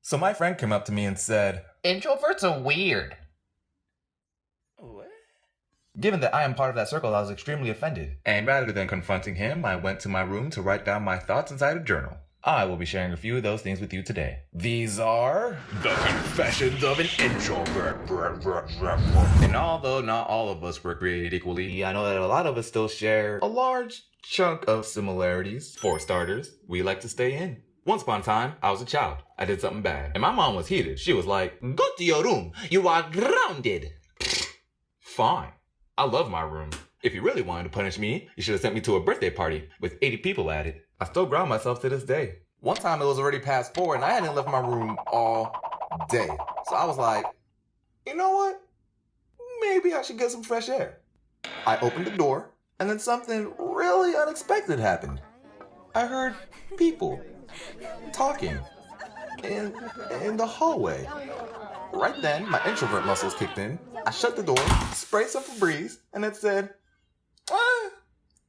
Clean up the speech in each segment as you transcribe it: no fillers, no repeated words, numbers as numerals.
So my friend came up to me and said, Introverts are weird. "What?" Given that I am part of that circle, I was extremely offended. And rather than confronting him, I went to my room to write down my thoughts inside a journal. I will be sharing a few of those things with you today. These are the Confessions of an Introvert. And although not all of us were created equally, I know that a lot of us still share a large chunk of similarities. For starters, we like to stay in. Once upon a time, I was a child. I did something bad. And my mom was heated. She was like, "Go to your room. You are grounded." Fine. I love my room. If you really wanted to punish me, you should have sent me to a birthday party with 80 people at it. I still ground myself to this day. One time it was already past 4 and I hadn't left my room all day. So I was like, you know what? Maybe I should get some fresh air. I opened the door and then something really unexpected happened. I heard people talking in the hallway. Right then, my introvert muscles kicked in. I shut the door, sprayed some Febreze, and it said,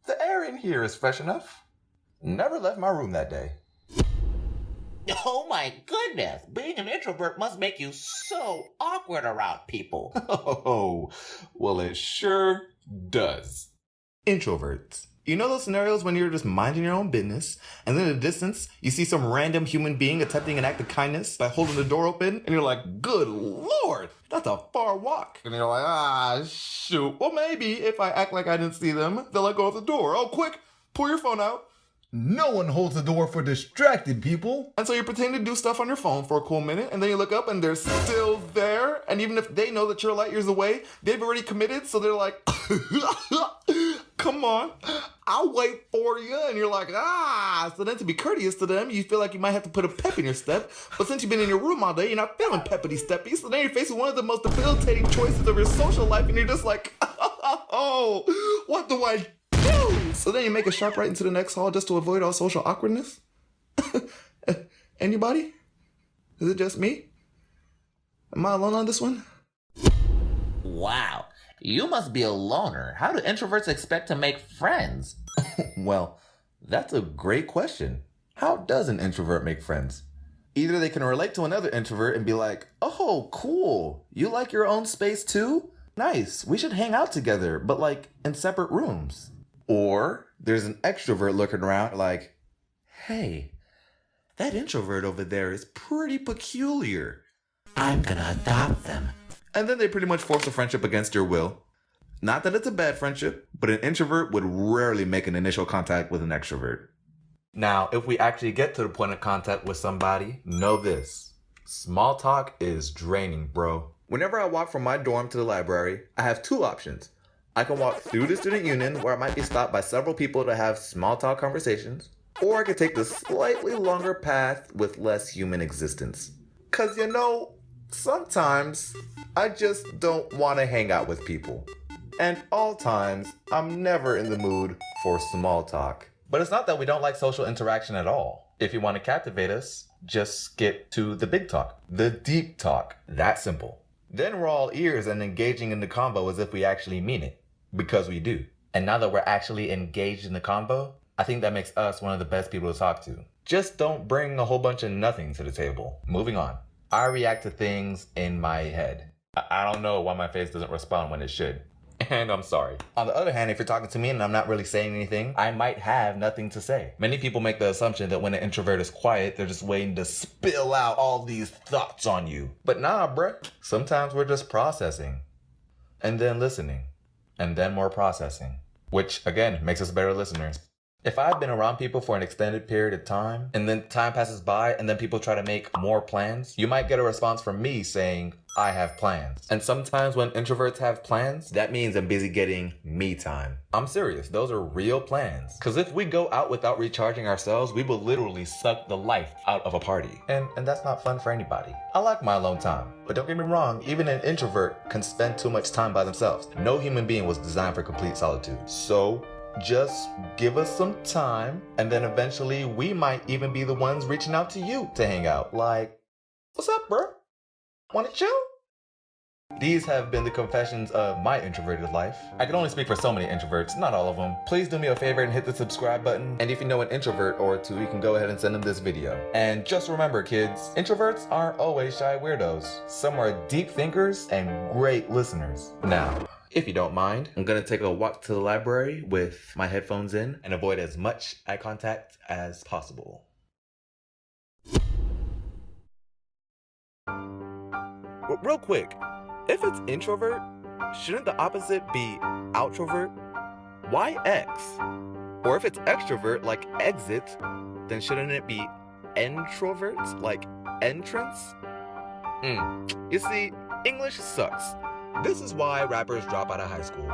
the air in here is fresh enough. Never left my room that day. Oh my goodness, being an introvert must make you so awkward around people. Oh, well, it sure does. Introverts. You know those scenarios when you're just minding your own business, and then in the distance, you see some random human being attempting an act of kindness by holding the door open, and you're like, good lord, that's a far walk. And you're like, shoot. Well, maybe if I act like I didn't see them, they'll let go of the door. Oh, quick, pull your phone out. No one holds the door for distracted people. And so you're pretending to do stuff on your phone for a cool minute, and then you look up and they're still there. And even if they know that you're light years away, they've already committed, so they're like, come on, I'll wait for you. And you're like, So then to be courteous to them, you feel like you might have to put a pep in your step. But since you've been in your room all day, you're not feeling peppity-steppy. So then you're facing one of the most debilitating choices of your social life, and you're just like, oh, what do I do? So then you make a sharp right into the next hall just to avoid all social awkwardness? Anybody? Is it just me? Am I alone on this one? Wow, you must be a loner. How do introverts expect to make friends? Well, that's a great question. How does an introvert make friends? Either they can relate to another introvert and be like, oh, cool. You like your own space too? Nice. We should hang out together, but like in separate rooms. Or there's an extrovert looking around like, hey, that introvert over there is pretty peculiar. I'm gonna adopt them. And then they pretty much force a friendship against your will. Not that it's a bad friendship, but an introvert would rarely make an initial contact with an extrovert. Now, if we actually get to the point of contact with somebody, know this. Small talk is draining, bro. Whenever I walk from my dorm to the library, I have two options. I can walk through the student union where I might be stopped by several people to have small talk conversations, or I could take the slightly longer path with less human existence. Cause sometimes I just don't want to hang out with people. And all times, I'm never in the mood for small talk. But it's not that we don't like social interaction at all. If you want to captivate us, just skip to the big talk, the deep talk. That simple. Then we're all ears and engaging in the convo as if we actually mean it. Because we do. And now that we're actually engaged in the convo, I think that makes us one of the best people to talk to. Just don't bring a whole bunch of nothing to the table. Moving on. I react to things in my head. I don't know why my face doesn't respond when it should. And I'm sorry. On the other hand, if you're talking to me and I'm not really saying anything, I might have nothing to say. Many people make the assumption that when an introvert is quiet, they're just waiting to spill out all these thoughts on you. But nah, bruh. Sometimes we're just processing. And then listening. And then more processing. Which, again, makes us better listeners. If I've been around people for an extended period of time, and then time passes by, and then people try to make more plans, you might get a response from me saying, I have plans. And sometimes when introverts have plans, that means I'm busy getting me time. I'm serious, those are real plans. Because if we go out without recharging ourselves, we will literally suck the life out of a party. And that's not fun for anybody. I like my alone time, but don't get me wrong, even an introvert can spend too much time by themselves. No human being was designed for complete solitude. So, just give us some time, and then eventually we might even be the ones reaching out to you to hang out. Like, what's up, bro? Wanna chill? These have been the confessions of my introverted life. I can only speak for so many introverts, not all of them. Please do me a favor and hit the subscribe button. And if you know an introvert or two, you can go ahead and send them this video. And just remember, kids, introverts aren't always shy weirdos. Some are deep thinkers and great listeners. Now, if you don't mind, I'm gonna take a walk to the library with my headphones in and avoid as much eye contact as possible. Real quick, if it's introvert, shouldn't the opposite be outrovert? Why X? Or if it's extrovert, like exit, then shouldn't it be introvert, like entrance? You see, English sucks. This is why rappers drop out of high school.